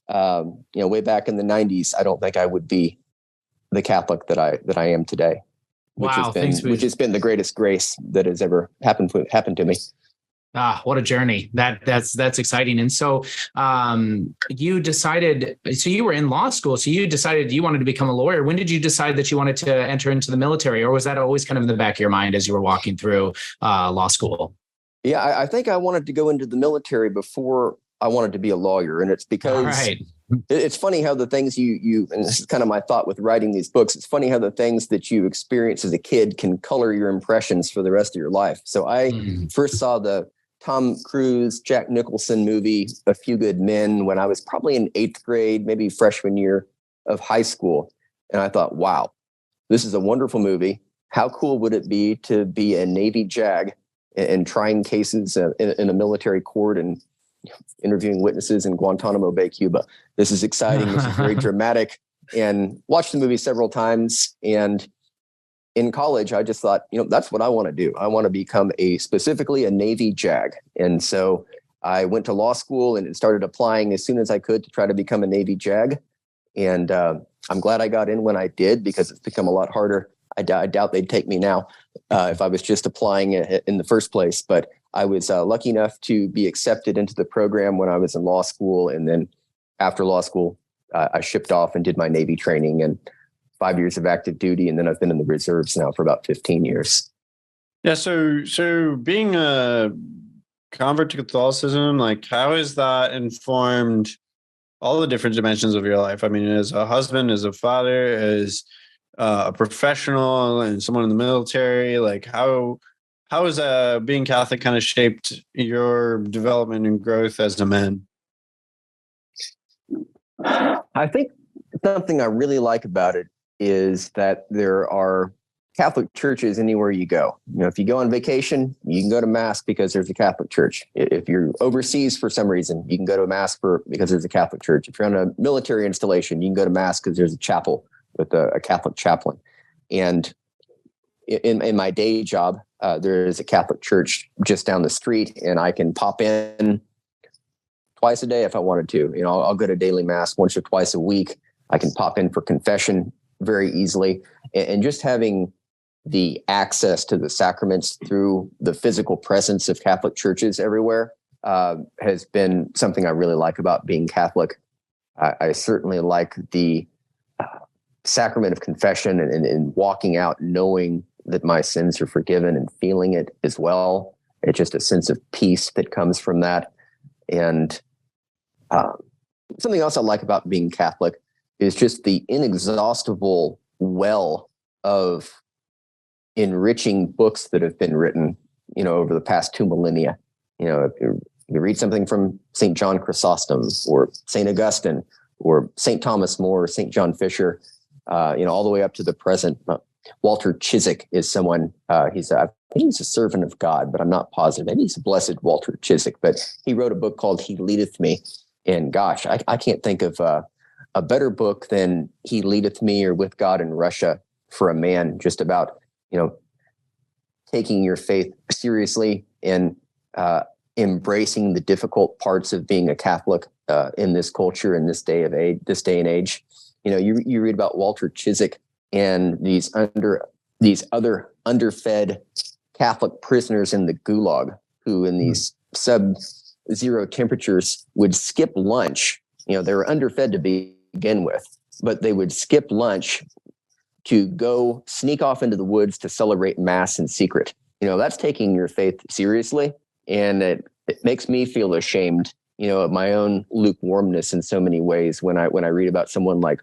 way back in the 90s, I don't think I would be the Catholic that I am today. Which has been the greatest grace that has ever happened to me. What a journey. That's exciting. And so you decided, so you were in law school, so you decided you wanted to become a lawyer. When did you decide that you wanted to enter into the military, or was that always kind of in the back of your mind as you were walking through law school? Yeah, I think I wanted to go into the military before I wanted to be a lawyer. And it's because All right. it's funny how the things you, and this is kind of my thought with writing these books, it's funny how the things that you experience as a kid can color your impressions for the rest of your life. So I first saw the Tom Cruise, Jack Nicholson movie, A Few Good Men, when I was probably in 8th grade, maybe freshman year of high school. And I thought, wow, this is a wonderful movie. How cool would it be to be a Navy JAG and trying cases in a military court and interviewing witnesses in Guantanamo Bay, Cuba. This is exciting. This is very dramatic. And watched the movie several times. And in college, I just thought, that's what I want to do. I want to become specifically a Navy JAG. And so I went to law school and started applying as soon as I could to try to become a Navy JAG. And I'm glad I got in when I did, because it's become a lot harder. I doubt they'd take me now if I was just applying in the first place. But I was lucky enough to be accepted into the program when I was in law school. And then after law school, I shipped off and did my Navy training and 5 years of active duty. And then I've been in the reserves now for about 15 years. Yeah. So being a convert to Catholicism, like, how has that informed all the different dimensions of your life? I mean, as a husband, as a father, as a professional, and someone in the military, like how has being Catholic kind of shaped your development and growth as a man? I think something I really like about it is that there are Catholic churches anywhere you go. If you go on vacation, you can go to mass because there's a Catholic church. If you're overseas for some reason, you can go to mass because there's a Catholic church. If you're on a military installation, you can go to mass because there's a chapel with a Catholic chaplain. And in my day job, there is a Catholic church just down the street, and I can pop in twice a day if I wanted to. I'll go to daily mass once or twice a week. I can pop in for confession very easily. And just having the access to the sacraments through the physical presence of Catholic churches everywhere has been something I really like about being Catholic. I certainly like the sacrament of confession and walking out knowing that my sins are forgiven and feeling it as well. It's just a sense of peace that comes from that. And something else I like about being Catholic is just the inexhaustible well of enriching books that have been written, over the past 2 millennia. If you read something from St. John Chrysostom or St. Augustine or St. Thomas More or St. John Fisher, all the way up to the present. Walter Chiswick is someone, I think he's a servant of God, but I'm not positive. Maybe he's a blessed Walter Chiswick, but he wrote a book called He Leadeth Me. And gosh, I can't think of a better book than He Leadeth Me or With God in Russia for a man, just about, taking your faith seriously and embracing the difficult parts of being a Catholic in this culture, in this day and age. You read about Walter Chiswick and these other underfed Catholic prisoners in the Gulag who in these sub-zero temperatures would skip lunch. They were underfed to begin with, but they would skip lunch to go sneak off into the woods to celebrate mass in secret. That's taking your faith seriously. And it makes me feel ashamed, of my own lukewarmness in so many ways when I read about someone like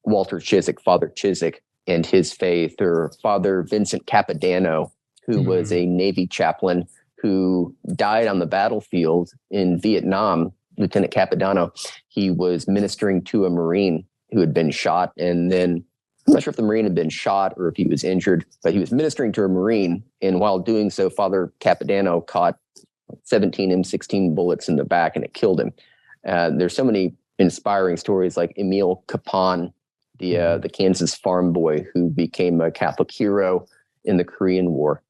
Walter Chiswick, Father Chiswick, and his faith, or Father Vincent Capodanno, who was a Navy chaplain who died on the battlefield in Vietnam. Lieutenant Capodanno, he was ministering to a Marine who had been shot, and then I'm not sure if the Marine had been shot or if he was injured, but he was ministering to a Marine, and while doing so, Father Capodanno caught 17 M16 bullets in the back, and it killed him. There's so many inspiring stories like Emil Kapan, the Kansas farm boy who became a Catholic hero in the Korean War,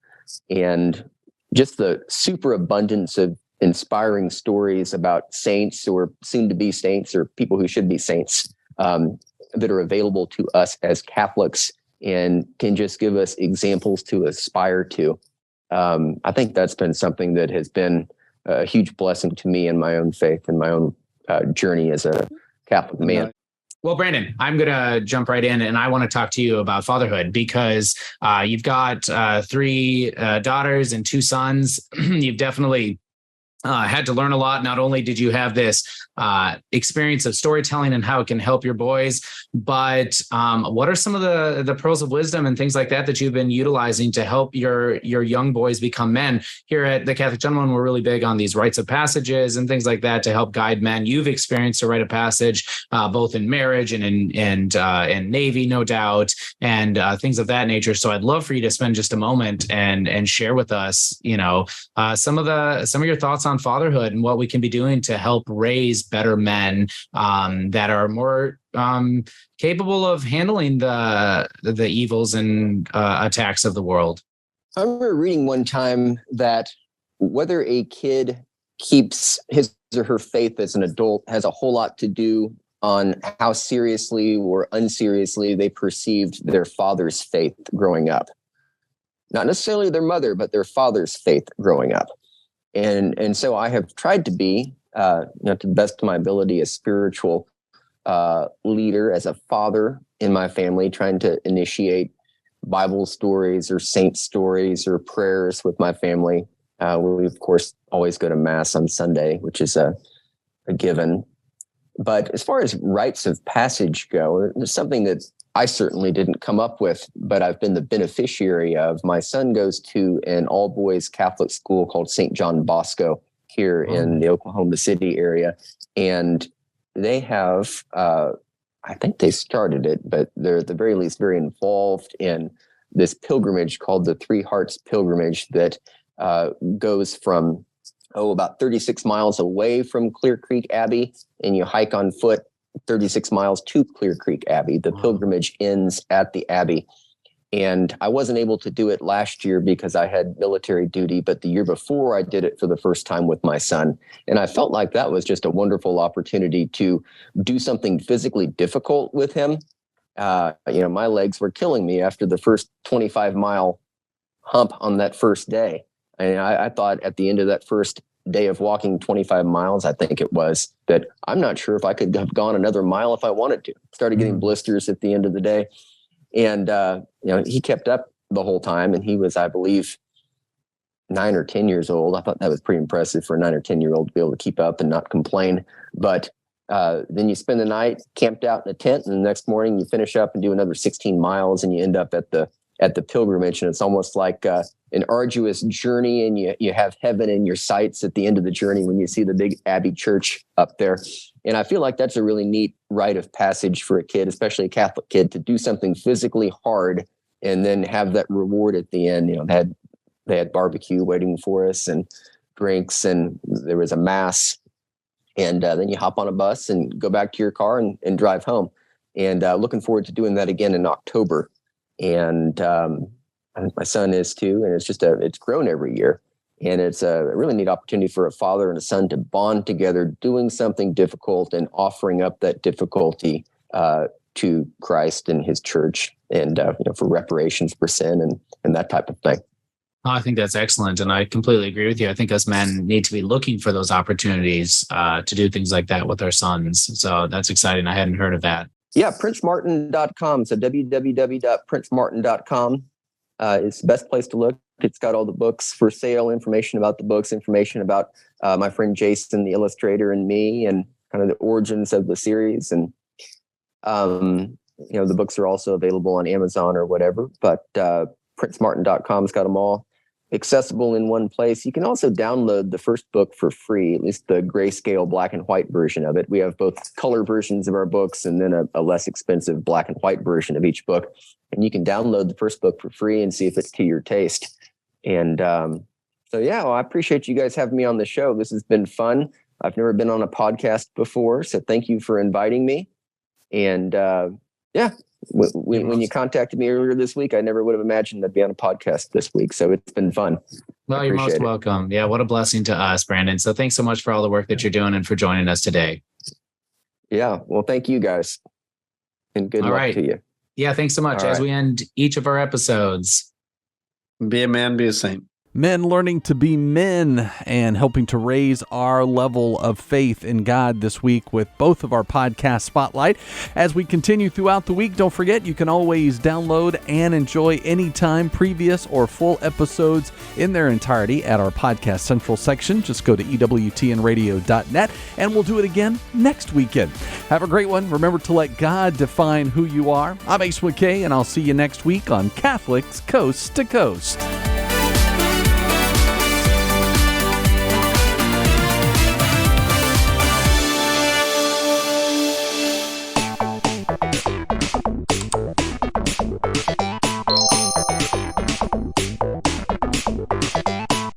and just the superabundance of inspiring stories about saints or soon to be saints or people who should be saints that are available to us as Catholics and can just give us examples to aspire to. I think that's been something that has been a huge blessing to me in my own faith and my own journey as a Catholic man. Well, Brandon, I'm going to jump right in, and I want to talk to you about fatherhood because you've got 3 daughters and 2 sons. You've definitely had to learn a lot. Not only did you have this experience of storytelling and how it can help your boys, but what are some of the pearls of wisdom and things like that you've been utilizing to help your young boys become men? Here at the Catholic Gentleman, we're really big on these rites of passages and things like that to help guide men. You've experienced a rite of passage both in marriage and in Navy, no doubt, and things of that nature. So I'd love for you to spend just a moment and share with us, some of your thoughts on fatherhood and what we can be doing to help raise better men that are more capable of handling the evils and attacks of the world. I remember reading one time that whether a kid keeps his or her faith as an adult has a whole lot to do on how seriously or unseriously they perceived their father's faith growing up. Not necessarily their mother, but their father's faith growing up. And so I have tried to be, to the best of my ability, a spiritual leader, as a father in my family, trying to initiate Bible stories or saint stories or prayers with my family. We, of course, always go to Mass on Sunday, which is a given. But as far as rites of passage go, it's something that I certainly didn't come up with, but I've been the beneficiary of. My son goes to an all-boys Catholic school called St. John Bosco here in the Oklahoma City area. And they have, I think they started it, but they're at the very least very involved in this pilgrimage called the Three Hearts Pilgrimage that goes from, about 36 miles away from Clear Creek Abbey, and you hike on foot 36 miles to Clear Creek Abbey. The pilgrimage ends at the Abbey. And I wasn't able to do it last year because I had military duty, but the year before I did it for the first time with my son. And I felt like that was just a wonderful opportunity to do something physically difficult with him. My legs were killing me after the first 25-mile hump on that first day. And I thought at the end of that first day of walking 25 miles, I think it was, that I'm not sure if I could have gone another mile if I wanted to. Started getting blisters at the end of the day. And, he kept up the whole time. And he was, I believe, 9 or 10 years old. I thought that was pretty impressive for a 9 or 10-year-old to be able to keep up and not complain. But then you spend the night camped out in a tent, and the next morning you finish up and do another 16 miles, and you end up at the pilgrimage. And it's almost like an arduous journey, and you have heaven in your sights at the end of the journey when you see the big Abbey church up there. And I feel like that's a really neat rite of passage for a kid, especially a Catholic kid, to do something physically hard and then have that reward at the end. They had barbecue waiting for us and drinks, and there was a Mass. And then you hop on a bus and go back to your car and drive home. And looking forward to doing that again in October. And my son is too, and it's grown every year, and it's a really neat opportunity for a father and a son to bond together, doing something difficult and offering up that difficulty to Christ and His church, and for reparations for sin and that type of thing. I think that's excellent, and I completely agree with you. I think us men need to be looking for those opportunities to do things like that with our sons. So that's exciting. I hadn't heard of that. Yeah, princemartin.com. So www.princemartin.com is the best place to look. It's got all the books for sale, information about the books, information about my friend Jason, the illustrator, and me, and kind of the origins of the series. And, the books are also available on Amazon or whatever, but princemartin.com's got them all accessible in one place. You can also download the first book for free, at least the grayscale black and white version of it. We have both color versions of our books and then a less expensive black and white version of each book. And you can download the first book for free and see if it's to your taste. And I appreciate you guys having me on the show. This has been fun. I've never been on a podcast before, so thank you for inviting me. And when you contacted me earlier this week, I never would have imagined I'd be on a podcast this week. So it's been fun. Well, you're most welcome. Yeah, what a blessing to us, Brandon. So thanks so much for all the work that you're doing and for joining us today. Yeah, well, thank you guys. And good luck to you. Yeah, thanks so much. As we end each of our episodes. Be a man, be a saint. Men learning to be men and helping to raise our level of faith in God this week with both of our podcast Spotlight. As we continue throughout the week, don't forget you can always download and enjoy anytime previous or full episodes in their entirety at our Podcast Central section. Just go to EWTNradio.net and we'll do it again next weekend. Have a great one. Remember to let God define who you are. I'm Ace McKay, and I'll see you next week on Catholics Coast to Coast.